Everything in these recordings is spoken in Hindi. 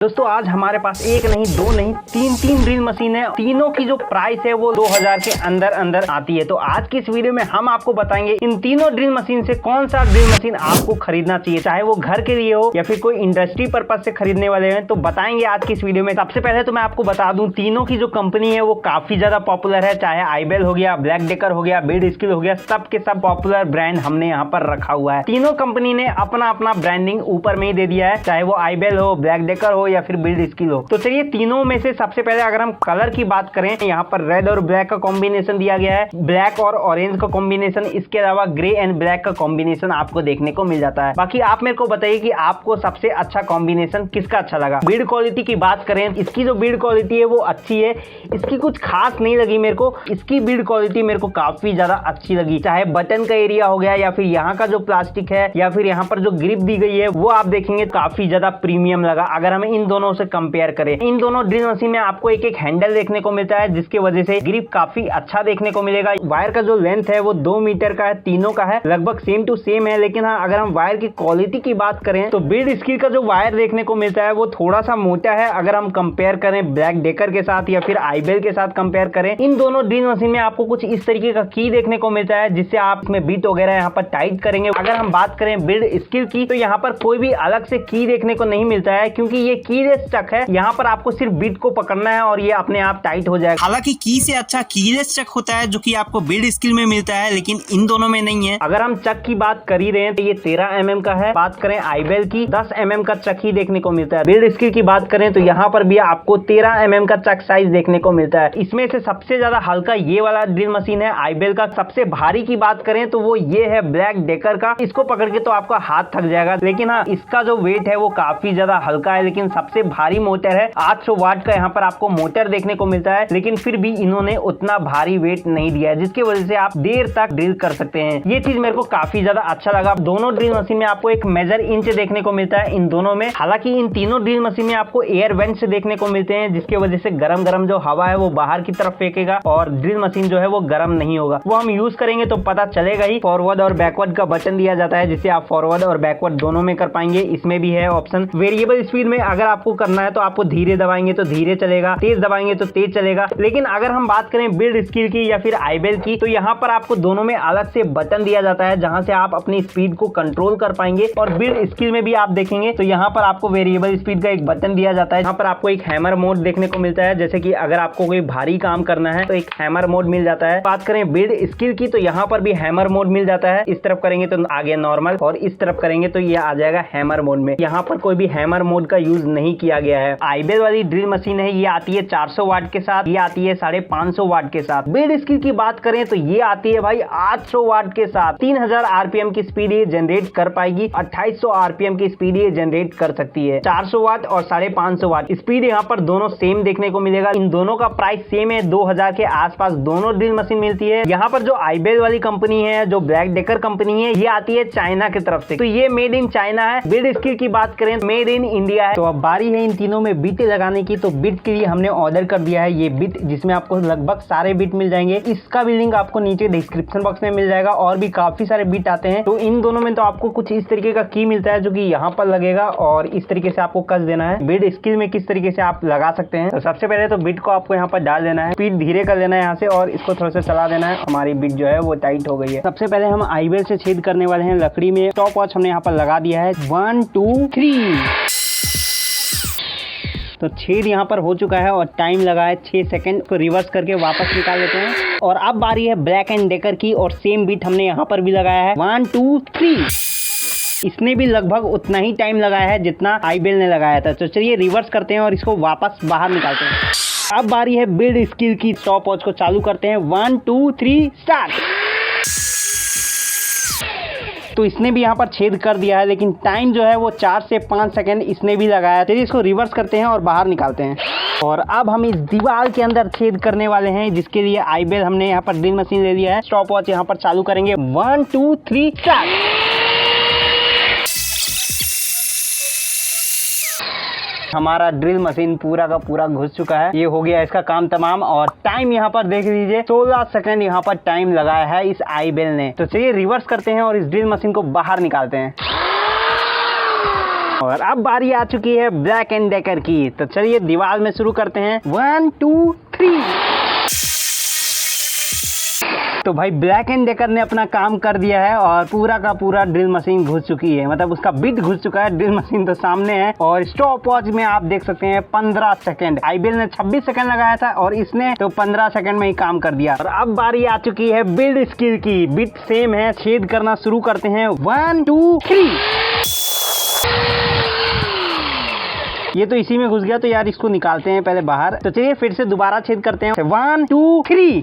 दोस्तों आज हमारे पास एक नहीं दो नहीं तीन ड्रिल मशीन है। तीनों की जो प्राइस है वो 2000 के अंदर आती है। तो आज की इस वीडियो में हम आपको बताएंगे इन तीनों ड्रिल मशीन से कौन सा ड्रिल मशीन आपको खरीदना चाहिए, चाहे वो घर के लिए हो या फिर कोई इंडस्ट्री पर्पज से खरीदने वाले हैं, तो बताएंगे आज की इस वीडियो में। सबसे पहले तो मैं आपको बता दूं तीनों की जो कंपनी है वो काफी ज्यादा पॉपुलर है, चाहे आइबेल हो गया, ब्लैक डेकर हो गया, बिल्ड स्किल हो गया, सब के सब पॉपुलर ब्रांड हमने यहाँ पर रखा हुआ है। तीनों कंपनी ने अपना अपना ब्रांडिंग ऊपर में ही दे दिया है, चाहे वो आइबेल हो, ब्लैक डेकर हो या फिर बिल्ड स्किल हो। तो चलिए तीनों में से सबसे पहले अगर हम कलर की बात करें, यहाँ पर रेड और ब्लैक का कॉम्बिनेशन दिया गया है, ब्लैक और ऑरेंज का कॉम्बिनेशन, इसके अलावा ग्रे एंड ब्लैक का कॉम्बिनेशन आपको देखने को मिल जाता है। बाकी आप मेरे को बताइए कि आपको सबसे अच्छा कॉम्बिनेशन किसका अच्छा लगा। बिल्ड क्वालिटी की बात करें, इसकी जो बिल्ड क्वालिटी है वो अच्छी है, इसकी कुछ खास नहीं लगी मेरे को। इसकी बिल्ड क्वालिटी मेरे को काफी ज्यादा अच्छी लगी, चाहे बटन का एरिया हो गया या फिर यहाँ का जो प्लास्टिक है या फिर यहाँ पर जो ग्रिप दी गई है वो आप देखेंगे काफी ज्यादा प्रीमियम लगा अगर हमें इन दोनों से कंपेयर करें। इन दोनों ड्रिल मशीन में आपको एक एक हैंडल देखने को मिलता है, जिसकी वजह से ग्रिप काफी अच्छा देखने को मिलेगा। वायर का जो लेंथ है वो 2 मीटर का है, तीनों का है, लगभग सेम टू सेम है। लेकिन हाँ, अगर हम वायर की क्वालिटी की बात करें तो बिल्ड स्किल का जो वायर देखने को मिलता है वो थोड़ा सा मोटा है अगर हम कंपेयर करें ब्लैक डेकर के साथ या फिर आइबेल के साथ कंपेयर करें। इन दोनों ड्रिल मशीन में आपको कुछ इस तरीके का की देखने को मिलता है, जिससे आप इसमें बीट वगैरह यहाँ पर टाइट करेंगे। अगर हम बात करें बिल्ड स्किल की तो यहाँ पर कोई भी अलग से की देखने को नहीं मिलता है, क्योंकि ये कीलेस चक है। यहाँ पर आपको सिर्फ बीट को पकड़ना है और ये अपने आप टाइट हो जाएगा। हालांकि की से अच्छा कीलेस चक होता है जो कि आपको बिल्ड स्किल में मिलता है, लेकिन इन दोनों में नहीं है। अगर हम चक की बात कर ही रहे हैं तो ये 13 mm का है। बात करें आइबेल की 10 mm का चक ही देखने को मिलता है। बिल्ड स्किल की बात करें तो यहाँ पर भी आपको 13 mm का चक साइज देखने को मिलता है। इसमें से सबसे ज्यादा हल्का ये वाला ड्रिल मशीन है आइबेल का। सबसे भारी की बात करें तो वो ये है ब्लैक डेकर का। इसको पकड़ के तो आपका हाथ थक जाएगा, लेकिन हाँ इसका जो वेट है वो काफी ज्यादा हल्का है। लेकिन सबसे भारी मोटर है, 800 वाट का यहाँ पर आपको मोटर देखने को मिलता है, लेकिन फिर भी इन्होंने उतना भारी वेट नहीं दिया है, जिसकी वजह से आप देर तक ड्रिल कर सकते हैं। ये चीज मेरे को काफी ज्यादा अच्छा लगा। दोनों ड्रिल मशीन में आपको एक मेजर इंच देखने को मिलता है इन दोनों में। हालांकि इन तीनों ड्रिल मशीन में आपको एयर वेंट्स देखने को मिलते हैं, जिसकी वजह से गरम जो हवा है वो बाहर की तरफ फेंकेगा और ड्रिल मशीन जो है वो गर्म नहीं होगा। वो हम यूज करेंगे तो पता चलेगा ही। फॉरवर्ड और बैकवर्ड का बटन दिया जाता है, जिससे आप फॉरवर्ड और बैकवर्ड दोनों में कर पाएंगे। इसमें भी है ऑप्शन वेरिएबल स्पीड में, अगर आपको करना है तो आपको धीरे दबाएंगे तो धीरे चलेगा, तेज दबाएंगे तो तेज चलेगा। लेकिन अगर हम बात करें बिल्ड स्किल की या फिर आइबेल की तो यहाँ पर आपको दोनों में अलग से बटन दिया जाता है, जहां से आप अपनी स्पीड को कंट्रोल कर पाएंगे। और बिल्ड स्किल में भी आप देखेंगे तो यहाँ पर आपको वेरिएबल स्पीड का एक बटन दिया जाता है। यहाँ पर आपको एक हैमर मोड देखने को मिलता है, जैसे कि अगर आपको कोई भारी काम करना है तो एक हैमर मोड मिल जाता है। बात करें बिल्ड स्किल की तो यहाँ पर भी हैमर मोड मिल जाता है। इस तरफ करेंगे तो आगे नॉर्मल और इस तरफ करेंगे तो ये आ जाएगा हैमर मोड में। यहाँ पर कोई भी हैमर मोड का यूज नहीं किया गया है। आइबेल वाली ड्रिल मशीन है, ये आती है 400 वाट के साथ, ये आती है 550 वाट के साथ। बिल्ड स्किल की बात करें तो ये आती है भाई 800 वाट के साथ। 3000 आरपीएम की स्पीड ये जनरेट कर पाएगी, 2800 आरपीएम की स्पीड ये जनरेट कर सकती है। 400 वाट और 550 वाट स्पीड यहाँ पर दोनों सेम देखने को मिलेगा। इन दोनों का प्राइस सेम है, 2000 के आसपास दोनों ड्रिल मशीन मिलती है। यहाँ पर जो आइबेल वाली कंपनी है, जो ब्लैक डेकर कंपनी है, ये आती है चाइना की तरफ से, तो ये मेड इन चाइना है। बिल्ड स्किल की बात करें मेड इन इंडिया है। तो अब बारी है इन तीनों में बिट लगाने की। तो बिट के लिए हमने ऑर्डर कर दिया है ये बिट, जिसमें आपको लगभग सारे बिट मिल जाएंगे। इसका भी लिंक आपको नीचे डिस्क्रिप्शन बॉक्स में मिल जाएगा। और भी काफी सारे बिट आते हैं। तो इन दोनों में तो आपको कुछ इस तरीके का की मिलता है, जो कि यहाँ पर लगेगा और इस तरीके से आपको कस देना है। बिट स्किल में किस तरीके से आप लगा सकते हैं, तो सबसे पहले तो बिट को आपको यहाँ पर डाल देना है, स्पीड धीरे कर देना है यहाँ से और इसको थोड़ा सा चला देना है। हमारी बिट जो है वो टाइट हो गई है। सबसे पहले हम आइबेल से छेद करने वाले हैं लकड़ी में। स्टॉप वॉच हमने यहाँ पर लगा दिया है, 1 2 3। तो छेद यहाँ पर हो चुका है और टाइम लगा है 6 सेकंड। को रिवर्स करके वापस निकाल देते हैं। और अब बारी है ब्लैक एंड डेकर की और सेम बीट हमने यहाँ पर भी लगाया है, 1 2 3। इसने भी लगभग उतना ही टाइम लगाया है जितना आइबेल ने लगाया था। तो चलिए रिवर्स करते हैं और इसको वापस बाहर निकालते हैं। अब बारी है बिल्ड स्किल की। स्टॉप वॉच को चालू करते हैं, 1 2 3 स्टार्ट। तो इसने भी यहाँ पर छेद कर दिया है, लेकिन टाइम जो है वो 4 से 5 सेकंड इसने भी लगाया। चलिए इसको रिवर्स करते हैं और बाहर निकालते हैं। और अब हम इस दीवार के अंदर छेद करने वाले हैं, जिसके लिए आइबेल हमने यहाँ पर ड्रिल मशीन ले लिया है। स्टॉप वॉच यहाँ पर चालू करेंगे, 1 2 3 स्टार्ट। हमारा ड्रिल मशीन पूरा का पूरा घुस चुका है। ये हो गया इसका काम तमाम। और टाइम यहाँ पर देख लीजिए, 16 सेकंड यहाँ पर टाइम लगाया है इस आइबेल ने। तो चलिए रिवर्स करते हैं और इस ड्रिल मशीन को बाहर निकालते हैं। और अब बारी आ चुकी है ब्लैक एंड डेकर की। तो चलिए दीवार में शुरू करते हैं। 1 2 3। तो भाई ब्लैक एंड डेकर ने अपना काम कर दिया है और पूरा का पूरा ड्रिल मशीन घुस चुकी है, मतलब उसका बिट घुस चुका है। ड्रिल मशीन तो सामने है और स्टॉप वॉच में आप देख सकते हैं 15 सेकंड। आईबेल ने 26 सेकंड लगाया था और इसने तो 15 सेकंड में ही काम कर दिया। और अब बारी आ चुकी है बिल्ड स्किल की। बिट सेम है, छेद करना शुरू करते हैं। 1 2 3। ये तो इसी में घुस गया, तो यार इसको निकालते हैं पहले बाहर। तो चलिए फिर से दोबारा छेद करते हैं। 1 2 3।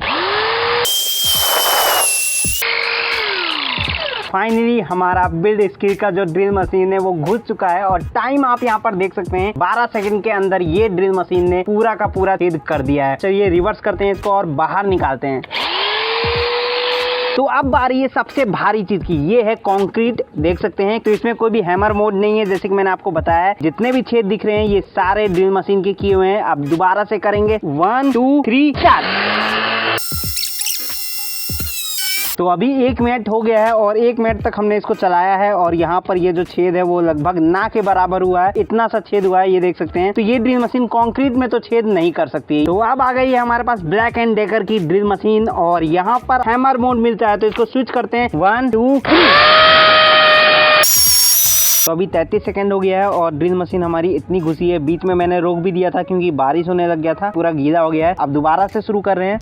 फाइनली हमारा बिल्ड स्किल का जो ड्रिल मशीन है वो घुस चुका है और टाइम आप यहाँ पर देख सकते हैं 12 सेकंड के अंदर ये ड्रिल मशीन ने पूरा का पूरा छेद कर दिया है। चलिए रिवर्स करते हैं इसको और बाहर निकालते हैं। तो अब बारी है सबसे भारी चीज की, ये है कंक्रीट। देख सकते हैं तो इसमें कोई भी हैमर मोड नहीं है, जैसे कि मैंने आपको बताया है। जितने भी छेद दिख रहे हैं ये सारे ड्रिल मशीन के किए हुए हैं। अब दोबारा से करेंगे। 1 2 3 4। तो अभी 1 मिनट हो गया है और 1 मिनट तक हमने इसको चलाया है और यहाँ पर ये जो छेद है वो लगभग ना के बराबर हुआ है। इतना सा छेद हुआ है, ये देख सकते हैं। तो ये ड्रिल मशीन कंक्रीट में तो छेद नहीं कर सकती। तो अब आ गई है हमारे पास ब्लैक एंड डेकर की ड्रिल मशीन और यहाँ पर हैमर मोड मिलता है, तो इसको स्विच करते हैं। 1 2 3। तो अभी 33 सेकंड हो गया है और ड्रिल मशीन हमारी इतनी घुसी है। बीच में मैंने रोक भी दिया था क्योंकि बारिश होने लग गया था, पूरा गीला हो गया है। अब दोबारा से शुरू कर रहे हैं।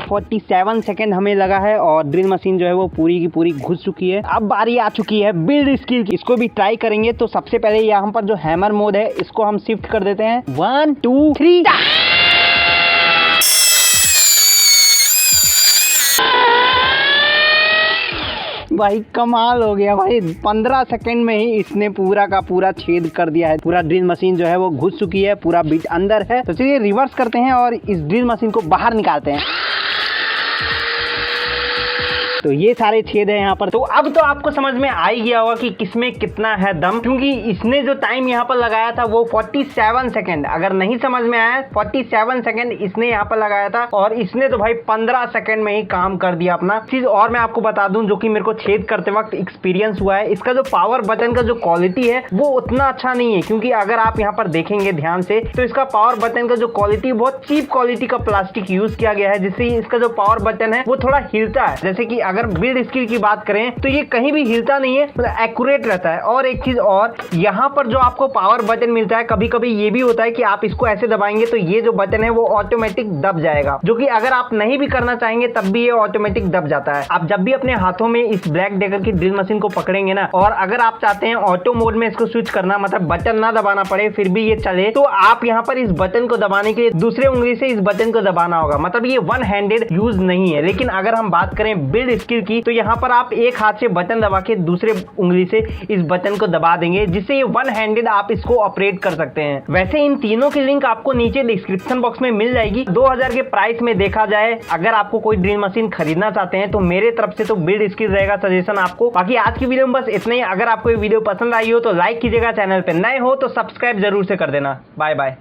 47 सेकंड हमें लगा है और ड्रिल मशीन जो है वो पूरी की पूरी घुस चुकी है। अब बारी आ चुकी है बिल्ड स्किल की। इसको भी ट्राई करेंगे। तो सबसे पहले यहाँ पर जो हैमर मोड है इसको हम शिफ्ट कर देते हैं। 1 2 3। भाई कमाल हो गया भाई, 15 सेकंड में ही इसने पूरा का पूरा छेद कर दिया है। पूरा ड्रिल मशीन जो है वो घुस चुकी है, पूरा बिट अंदर है। तो चलिए रिवर्स करते हैं और इस ड्रिल मशीन को बाहर निकालते हैं। तो ये सारे छेद है यहाँ पर। तो अब तो आपको समझ में आ ही गया होगा कि किसमें कितना है दम, क्योंकि इसने जो टाइम यहाँ पर लगाया था वो 47 सेकंड। अगर नहीं समझ में आया, 47 सेकंड इसने यहाँ पर लगाया था और इसने तो भाई 15 सेकंड में ही काम कर दिया अपना। चीज और मैं आपको बता दूं जो कि मेरे को छेद करते वक्त एक्सपीरियंस हुआ है, इसका जो पावर बटन का जो क्वालिटी है वो उतना अच्छा नहीं है। क्योंकि अगर आप यहाँ पर देखेंगे ध्यान से तो इसका पावर बटन का जो क्वालिटी बहुत चीप क्वालिटी का प्लास्टिक यूज किया गया है, जिससे इसका जो पावर बटन है वो थोड़ा हिलता है। जैसे कि अगर बिल्ड स्किल की बात करें तो ये कहीं भी हिलता नहीं है, मतलब एक्यूरेट रहता है। और एक चीज और, यहाँ पर जो आपको पावर बटन मिलता है कभी कभी ये भी होता है कि आप इसको ऐसे दबाएंगे तो ये जो बटन है वो ऑटोमेटिक दब जाएगा, जो कि अगर आप नहीं भी करना चाहेंगे तब भी ये ऑटोमेटिक दब जाता है। आप जब भी अपने हाथों में इस ब्लैक डेकर की ड्रिल मशीन को पकड़ेंगे ना, और अगर आप चाहते हैं ऑटो मोड में इसको स्विच करना, मतलब बटन ना दबाना पड़े फिर भी ये चले, तो आप यहाँ पर इस बटन को दबाने के लिए दूसरे उंगली से इस बटन को दबाना होगा। मतलब ये वन हैंडेड यूज नहीं है। लेकिन अगर हम बात करें बिल्ड स्किल की तो यहाँ पर आप एक हाथ से बटन दबा के दूसरे उंगली से इस बटन को दबा देंगे, जिससे ये वन हैंडेड आप इसको ऑपरेट कर सकते हैं। वैसे इन तीनों की लिंक आपको नीचे डिस्क्रिप्शन बॉक्स में मिल जाएगी। 2000 के प्राइस में देखा जाए, अगर आपको कोई ड्रिल मशीन खरीदना चाहते हैं तो मेरे तरफ से तो बिल्ड स्किल रहेगा सजेशन आपको। बाकी आज की वीडियो में बस इतना ही। अगर आपको ये वीडियो पसंद आई हो तो लाइक कीजिएगा, चैनल पे नए हो तो सब्सक्राइब जरूर से कर देना। Bye bye.